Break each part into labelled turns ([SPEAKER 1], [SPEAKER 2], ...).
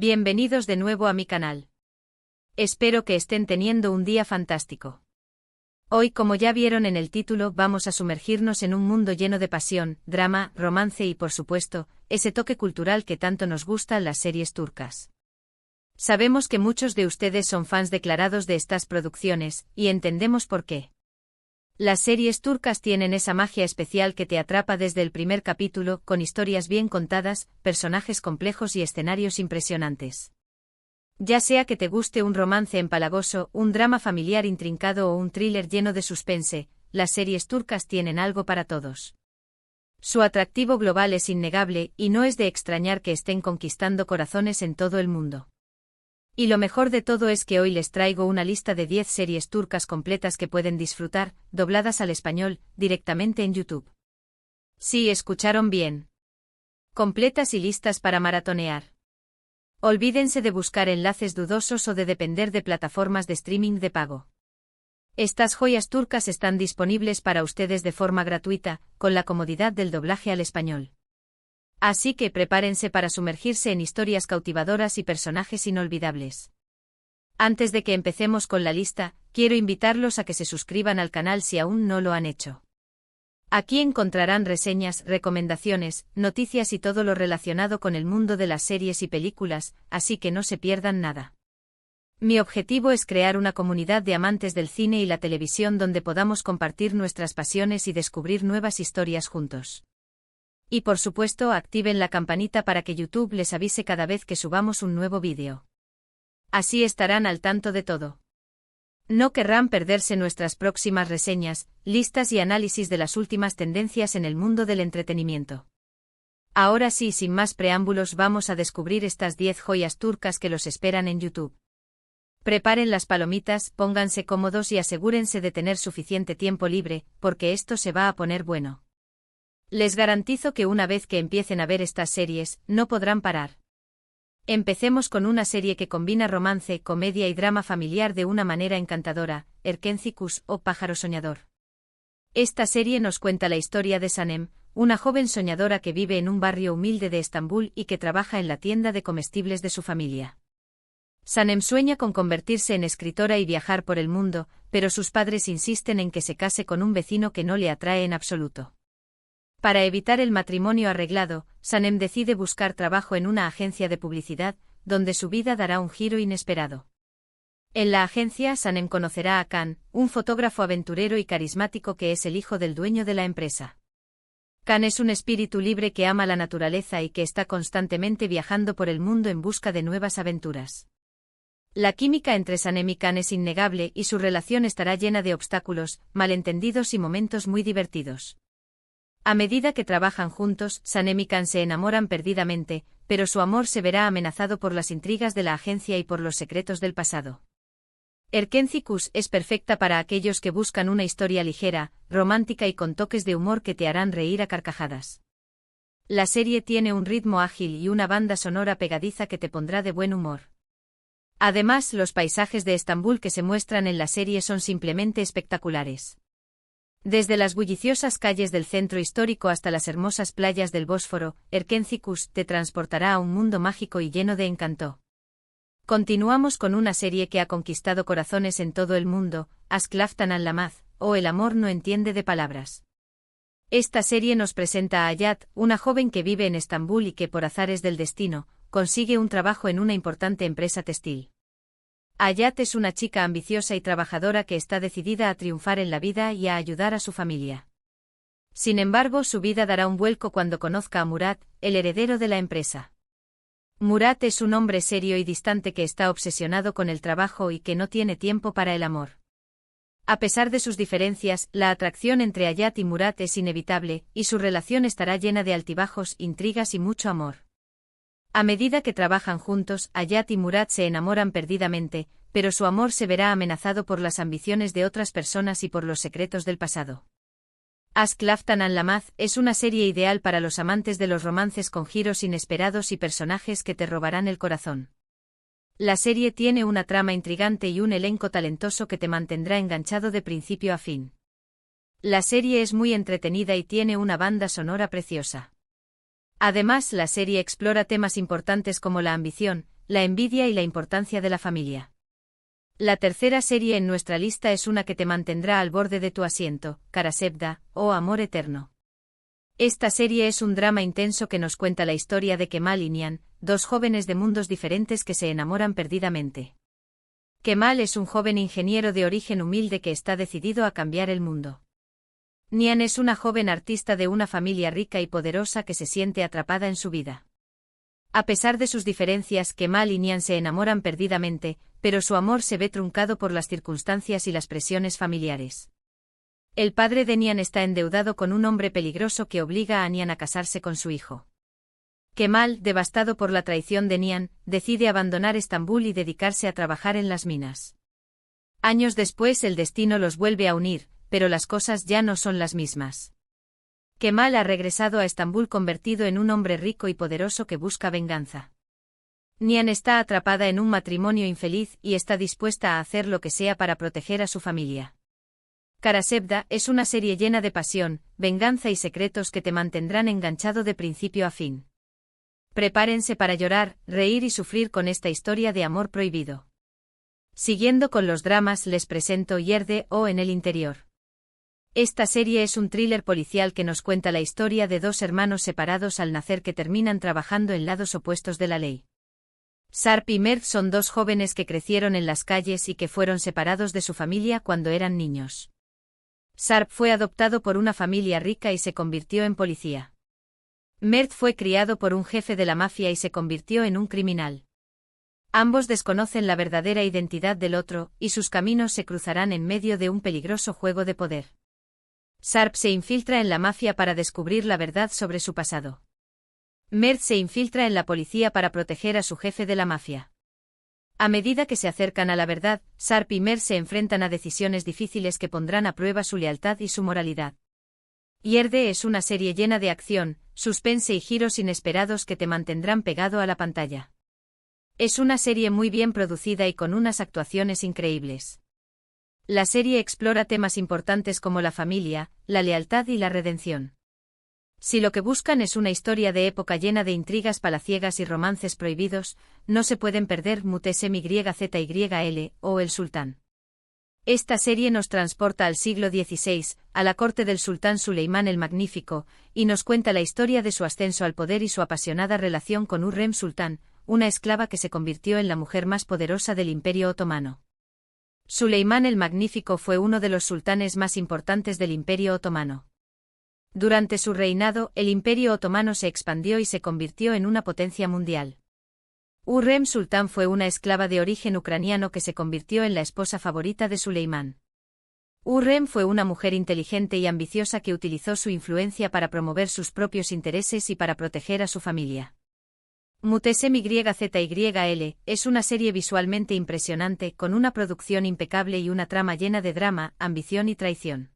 [SPEAKER 1] Bienvenidos de nuevo a mi canal. Espero que estén teniendo un día fantástico. Hoy, como ya vieron en el título, vamos a sumergirnos en un mundo lleno de pasión, drama, romance y, por supuesto, ese toque cultural que tanto nos gustan las series turcas. Sabemos que muchos de ustedes son fans declarados de estas producciones, y entendemos por qué. Las series turcas tienen esa magia especial que te atrapa desde el primer capítulo, con historias bien contadas, personajes complejos y escenarios impresionantes. Ya sea que te guste un romance empalagoso, un drama familiar intrincado o un thriller lleno de suspense, las series turcas tienen algo para todos. Su atractivo global es innegable, y no es de extrañar que estén conquistando corazones en todo el mundo. Y lo mejor de todo es que hoy les traigo una lista de 10 series turcas completas que pueden disfrutar, dobladas al español, directamente en YouTube. Sí, escucharon bien. Completas y listas para maratonear. Olvídense de buscar enlaces dudosos o de depender de plataformas de streaming de pago. Estas joyas turcas están disponibles para ustedes de forma gratuita, con la comodidad del doblaje al español. Así que prepárense para sumergirse en historias cautivadoras y personajes inolvidables. Antes de que empecemos con la lista, quiero invitarlos a que se suscriban al canal si aún no lo han hecho. Aquí encontrarán reseñas, recomendaciones, noticias y todo lo relacionado con el mundo de las series y películas, así que no se pierdan nada. Mi objetivo es crear una comunidad de amantes del cine y la televisión donde podamos compartir nuestras pasiones y descubrir nuevas historias juntos. Y por supuesto, activen la campanita para que YouTube les avise cada vez que subamos un nuevo vídeo. Así estarán al tanto de todo. No querrán perderse nuestras próximas reseñas, listas y análisis de las últimas tendencias en el mundo del entretenimiento. Ahora sí, sin más preámbulos, vamos a descubrir estas 10 joyas turcas que los esperan en YouTube. Preparen las palomitas, pónganse cómodos y asegúrense de tener suficiente tiempo libre, porque esto se va a poner bueno. Les garantizo que una vez que empiecen a ver estas series, no podrán parar. Empecemos con una serie que combina romance, comedia y drama familiar de una manera encantadora, Erkenci o Pájaro Soñador. Esta serie nos cuenta la historia de Sanem, una joven soñadora que vive en un barrio humilde de Estambul y que trabaja en la tienda de comestibles de su familia. Sanem sueña con convertirse en escritora y viajar por el mundo, pero sus padres insisten en que se case con un vecino que no le atrae en absoluto. Para evitar el matrimonio arreglado, Sanem decide buscar trabajo en una agencia de publicidad, donde su vida dará un giro inesperado. En la agencia, Sanem conocerá a Can, un fotógrafo aventurero y carismático que es el hijo del dueño de la empresa. Can es un espíritu libre que ama la naturaleza y que está constantemente viajando por el mundo en busca de nuevas aventuras. La química entre Sanem y Can es innegable y su relación estará llena de obstáculos, malentendidos y momentos muy divertidos. A medida que trabajan juntos, Sanem y Can se enamoran perdidamente, pero su amor se verá amenazado por las intrigas de la agencia y por los secretos del pasado. Erkenci es perfecta para aquellos que buscan una historia ligera, romántica y con toques de humor que te harán reír a carcajadas. La serie tiene un ritmo ágil y una banda sonora pegadiza que te pondrá de buen humor. Además, los paisajes de Estambul que se muestran en la serie son simplemente espectaculares. Desde las bulliciosas calles del centro histórico hasta las hermosas playas del Bósforo, Erkenci te transportará a un mundo mágico y lleno de encanto. Continuamos con una serie que ha conquistado corazones en todo el mundo, Aşk Laftan Anlamaz, o El amor no entiende de palabras. Esta serie nos presenta a Hayat, una joven que vive en Estambul y que por azares del destino, consigue un trabajo en una importante empresa textil. Hayat es una chica ambiciosa y trabajadora que está decidida a triunfar en la vida y a ayudar a su familia. Sin embargo, su vida dará un vuelco cuando conozca a Murat, el heredero de la empresa. Murat es un hombre serio y distante que está obsesionado con el trabajo y que no tiene tiempo para el amor. A pesar de sus diferencias, la atracción entre Hayat y Murat es inevitable, y su relación estará llena de altibajos, intrigas y mucho amor. A medida que trabajan juntos, Hayat y Murat se enamoran perdidamente, pero su amor se verá amenazado por las ambiciones de otras personas y por los secretos del pasado. Aşk Laftan Anlamaz es una serie ideal para los amantes de los romances con giros inesperados y personajes que te robarán el corazón. La serie tiene una trama intrigante y un elenco talentoso que te mantendrá enganchado de principio a fin. La serie es muy entretenida y tiene una banda sonora preciosa. Además, la serie explora temas importantes como la ambición, la envidia y la importancia de la familia. La tercera serie en nuestra lista es una que te mantendrá al borde de tu asiento, Karasevda, o Amor Eterno. Esta serie es un drama intenso que nos cuenta la historia de Kemal y Nihan, dos jóvenes de mundos diferentes que se enamoran perdidamente. Kemal es un joven ingeniero de origen humilde que está decidido a cambiar el mundo. Nihan es una joven artista de una familia rica y poderosa que se siente atrapada en su vida. A pesar de sus diferencias, Kemal y Nihan se enamoran perdidamente, pero su amor se ve truncado por las circunstancias y las presiones familiares. El padre de Nihan está endeudado con un hombre peligroso que obliga a Nihan a casarse con su hijo. Kemal, devastado por la traición de Nihan, decide abandonar Estambul y dedicarse a trabajar en las minas. Años después el destino los vuelve a unir, pero las cosas ya no son las mismas. Kemal ha regresado a Estambul convertido en un hombre rico y poderoso que busca venganza. Nihan está atrapada en un matrimonio infeliz y está dispuesta a hacer lo que sea para proteger a su familia. Karasevda es una serie llena de pasión, venganza y secretos que te mantendrán enganchado de principio a fin. Prepárense para llorar, reír y sufrir con esta historia de amor prohibido. Siguiendo con los dramas, les presento Yerde o En el interior. Esta serie es un thriller policial que nos cuenta la historia de dos hermanos separados al nacer que terminan trabajando en lados opuestos de la ley. Sarp y Mert son dos jóvenes que crecieron en las calles y que fueron separados de su familia cuando eran niños. Sarp fue adoptado por una familia rica y se convirtió en policía. Mert fue criado por un jefe de la mafia y se convirtió en un criminal. Ambos desconocen la verdadera identidad del otro, y sus caminos se cruzarán en medio de un peligroso juego de poder. Sarp se infiltra en la mafia para descubrir la verdad sobre su pasado. Mert se infiltra en la policía para proteger a su jefe de la mafia. A medida que se acercan a la verdad, Sarp y Mert se enfrentan a decisiones difíciles que pondrán a prueba su lealtad y su moralidad. Yerde es una serie llena de acción, suspense y giros inesperados que te mantendrán pegado a la pantalla. Es una serie muy bien producida y con unas actuaciones increíbles. La serie explora temas importantes como la familia, la lealtad y la redención. Si lo que buscan es una historia de época llena de intrigas palaciegas y romances prohibidos, no se pueden perder Muhtesem YZYL o El Sultán. Esta serie nos transporta al siglo XVI, a la corte del sultán Suleimán el Magnífico, y nos cuenta la historia de su ascenso al poder y su apasionada relación con Hürrem Sultán, una esclava que se convirtió en la mujer más poderosa del Imperio Otomano. Suleimán el Magnífico fue uno de los sultanes más importantes del Imperio Otomano. Durante su reinado, el Imperio Otomano se expandió y se convirtió en una potencia mundial. Hürrem Sultán fue una esclava de origen ucraniano que se convirtió en la esposa favorita de Suleimán. Hürrem fue una mujer inteligente y ambiciosa que utilizó su influencia para promover sus propios intereses y para proteger a su familia. Muhtesem YZYL es una serie visualmente impresionante con una producción impecable y una trama llena de drama, ambición y traición.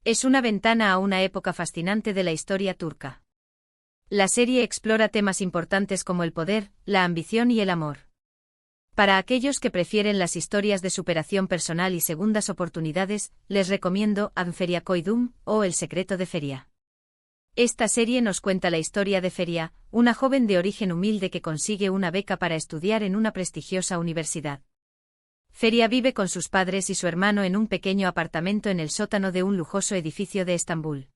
[SPEAKER 1] Es una ventana a una época fascinante de la historia turca. La serie explora temas importantes como el poder, la ambición y el amor. Para aquellos que prefieren las historias de superación personal y segundas oportunidades, les recomiendo Feria Koydum o El secreto de Feria. Esta serie nos cuenta la historia de Feria, una joven de origen humilde que consigue una beca para estudiar en una prestigiosa universidad. Feria vive con sus padres y su hermano en un pequeño apartamento en el sótano de un lujoso edificio de Estambul.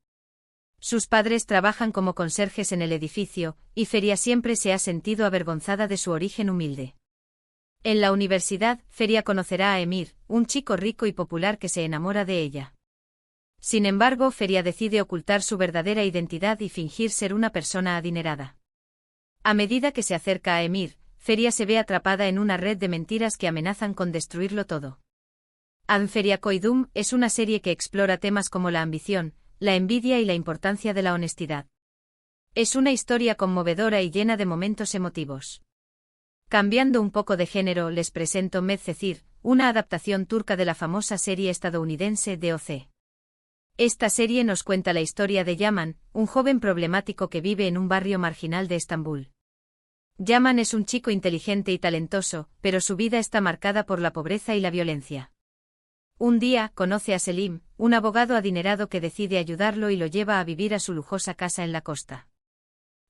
[SPEAKER 1] Sus padres trabajan como conserjes en el edificio, y Feria siempre se ha sentido avergonzada de su origen humilde. En la universidad, Feria conocerá a Emir, un chico rico y popular que se enamora de ella. Sin embargo, Feria decide ocultar su verdadera identidad y fingir ser una persona adinerada. A medida que se acerca a Emir, Feria se ve atrapada en una red de mentiras que amenazan con destruirlo todo. Feria Koydum es una serie que explora temas como la ambición, la envidia y la importancia de la honestidad. Es una historia conmovedora y llena de momentos emotivos. Cambiando un poco de género, les presento Medcezir, una adaptación turca de la famosa serie estadounidense DOC. Esta serie nos cuenta la historia de Yaman, un joven problemático que vive en un barrio marginal de Estambul. Yaman es un chico inteligente y talentoso, pero su vida está marcada por la pobreza y la violencia. Un día, conoce a Selim, un abogado adinerado que decide ayudarlo y lo lleva a vivir a su lujosa casa en la costa.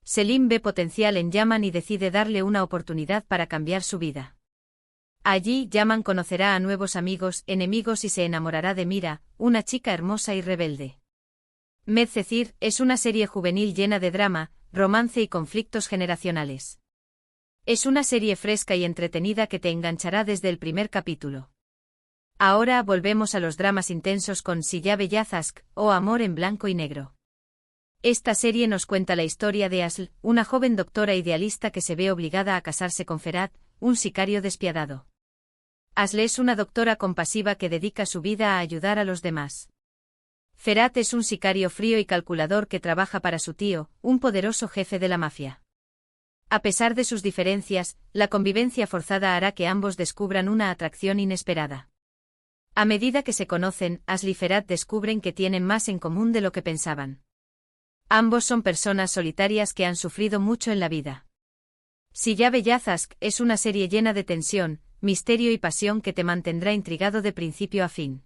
[SPEAKER 1] Selim ve potencial en Yaman y decide darle una oportunidad para cambiar su vida. Allí, Yaman conocerá a nuevos amigos, enemigos y se enamorará de Mira, una chica hermosa y rebelde. Medcezir es una serie juvenil llena de drama, romance y conflictos generacionales. Es una serie fresca y entretenida que te enganchará desde el primer capítulo. Ahora volvemos a los dramas intensos con Siyabe Yazask, o Amor en blanco y negro. Esta serie nos cuenta la historia de Asl, una joven doctora idealista que se ve obligada a casarse con Ferhat, un sicario despiadado. Asl es una doctora compasiva que dedica su vida a ayudar a los demás. Ferhat es un sicario frío y calculador que trabaja para su tío, un poderoso jefe de la mafia. A pesar de sus diferencias, la convivencia forzada hará que ambos descubran una atracción inesperada. A medida que se conocen, Asl y Ferhat descubren que tienen más en común de lo que pensaban. Ambos son personas solitarias que han sufrido mucho en la vida. Siyabe Yazask es una serie llena de tensión, misterio y pasión que te mantendrá intrigado de principio a fin.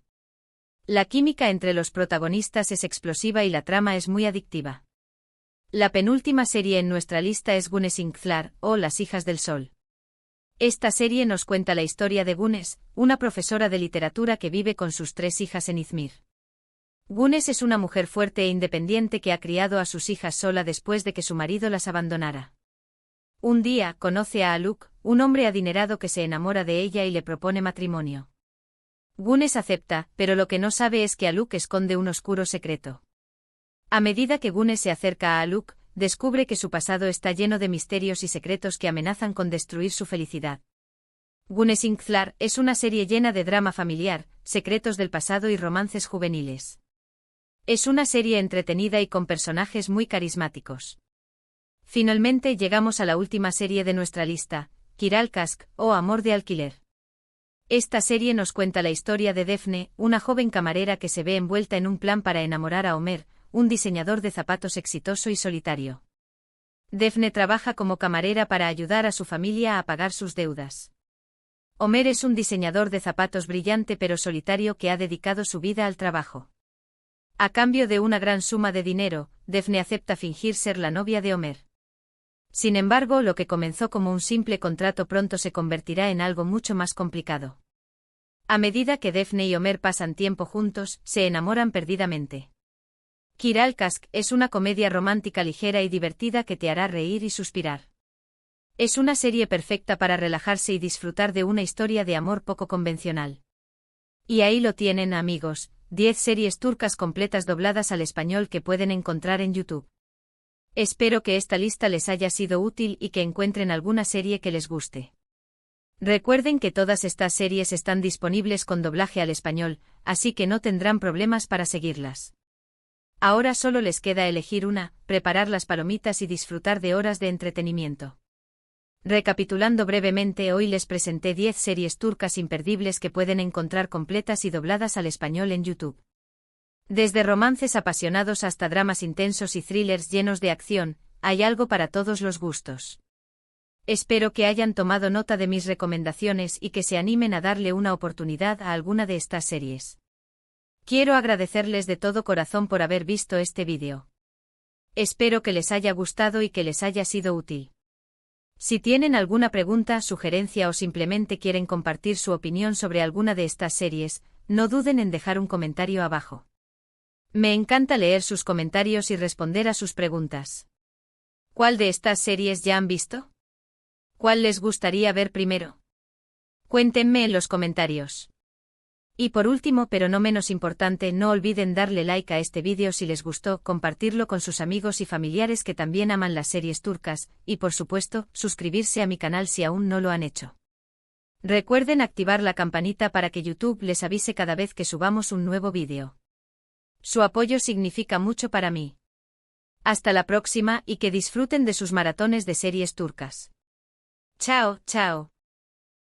[SPEAKER 1] La química entre los protagonistas es explosiva y la trama es muy adictiva. La penúltima serie en nuestra lista es Güneş İnkızlar, o Las hijas del sol. Esta serie nos cuenta la historia de Güneş, una profesora de literatura que vive con sus 3 hijas en Izmir. Güneş es una mujer fuerte e independiente que ha criado a sus hijas sola después de que su marido las abandonara. Un día, conoce a Haluk, un hombre adinerado que se enamora de ella y le propone matrimonio. Güneş acepta, pero lo que no sabe es que Haluk esconde un oscuro secreto. A medida que Güneş se acerca a Haluk, descubre que su pasado está lleno de misterios y secretos que amenazan con destruir su felicidad. Güneş İnkızlar es una serie llena de drama familiar, secretos del pasado y romances juveniles. Es una serie entretenida y con personajes muy carismáticos. Finalmente llegamos a la última serie de nuestra lista, Kiral Kask, o Amor de alquiler. Esta serie nos cuenta la historia de Defne, una joven camarera que se ve envuelta en un plan para enamorar a Ömer, un diseñador de zapatos exitoso y solitario. Defne trabaja como camarera para ayudar a su familia a pagar sus deudas. Ömer es un diseñador de zapatos brillante pero solitario que ha dedicado su vida al trabajo. A cambio de una gran suma de dinero, Defne acepta fingir ser la novia de Ömer. Sin embargo, lo que comenzó como un simple contrato pronto se convertirá en algo mucho más complicado. A medida que Defne y Ömer pasan tiempo juntos, se enamoran perdidamente. Kiral Kask es una comedia romántica ligera y divertida que te hará reír y suspirar. Es una serie perfecta para relajarse y disfrutar de una historia de amor poco convencional. Y ahí lo tienen, amigos, 10 series turcas completas dobladas al español que pueden encontrar en YouTube. Espero que esta lista les haya sido útil y que encuentren alguna serie que les guste. Recuerden que todas estas series están disponibles con doblaje al español, así que no tendrán problemas para seguirlas. Ahora solo les queda elegir una, preparar las palomitas y disfrutar de horas de entretenimiento. Recapitulando brevemente, hoy les presenté 10 series turcas imperdibles que pueden encontrar completas y dobladas al español en YouTube. Desde romances apasionados hasta dramas intensos y thrillers llenos de acción, hay algo para todos los gustos. Espero que hayan tomado nota de mis recomendaciones y que se animen a darle una oportunidad a alguna de estas series. Quiero agradecerles de todo corazón por haber visto este vídeo. Espero que les haya gustado y que les haya sido útil. Si tienen alguna pregunta, sugerencia o simplemente quieren compartir su opinión sobre alguna de estas series, no duden en dejar un comentario abajo. Me encanta leer sus comentarios y responder a sus preguntas. ¿Cuál de estas series ya han visto? ¿Cuál les gustaría ver primero? Cuéntenme en los comentarios. Y por último, pero no menos importante, no olviden darle like a este vídeo si les gustó, compartirlo con sus amigos y familiares que también aman las series turcas, y por supuesto, suscribirse a mi canal si aún no lo han hecho. Recuerden activar la campanita para que YouTube les avise cada vez que subamos un nuevo vídeo. Su apoyo significa mucho para mí. Hasta la próxima y que disfruten de sus maratones de series turcas. Chao, chao.